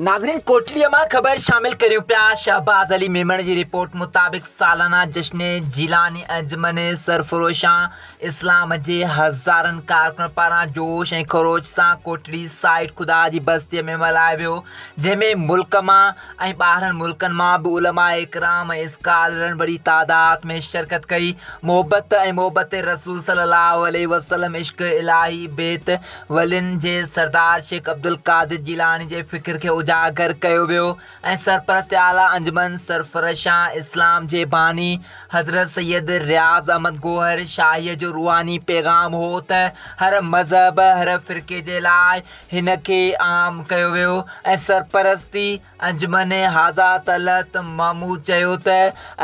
नाज़रीन कोटलीअ मां ख़बर शामिल करियूं पिया। शहबाज़ अली मेमण जी रिपोर्ट मुताबिक़ सालाना जश्न जीलानी अंजुमन सरफरोशां इस्लाम जे हज़ारनि कारकुन पारां जोश ऐं ख़रोश सां कोटली साइट खुदा जी बस्तीअ में मल्हायो वियो, जंहिंमें मुल्क मां ऐं ॿाहिरनि मुल्कनि मां बि उलमाए इकराम ऐं स्कॉलरनि वॾी तादाद में शिरकत कई। मोहब्बत रसूल सल्लल्लाहु अलैहि वसल्लम, इश्क इलाही, बेत वलिन जे सरदार शेख अब्दुल कादिर जीलानी जे फ़िक्र खे उजागर कयो वियो ऐं सरपरस्त आला अंजुमन सरफरोशां इस्लाम जे बानी हज़रत सैयद रियाज़ अहमद गोहर शाहीअ जो रूहानी पैगाम हो त हर मज़हब हर फ़िरक़े जे लाइ हिन खे आम कयो वियो ऐं सरपरस्ती अंजुमन हाज़ा तलत महमूद चयो त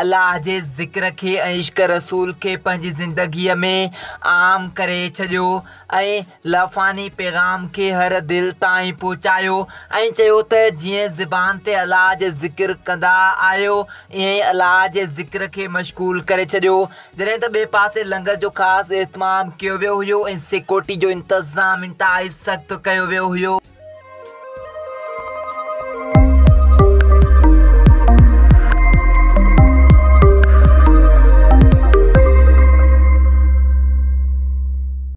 अल्लाह जे ज़िक्र खे ऐं इश्क रसूल खे पंहिंजी ज़िंदगीअ में आम करे छॾियो ऐं लफ़ानी पैगाम खे हर दिलि ताईं पहुचायो ऐं चयो त जीअं ज़बान ते अल्लाह जे ज़िक्र कंदा आहियो ईअं अल्लाह जे ज़िक्र खे मशगूल करे छॾियो। जॾहिं त ॿिए पासे लंगर जो ख़ासि एहतमाम कयो वियो हुयो ऐं सिक्योरिटी जो इंतज़ाम इंतहाई सख़्तु कयो वियो हुयो।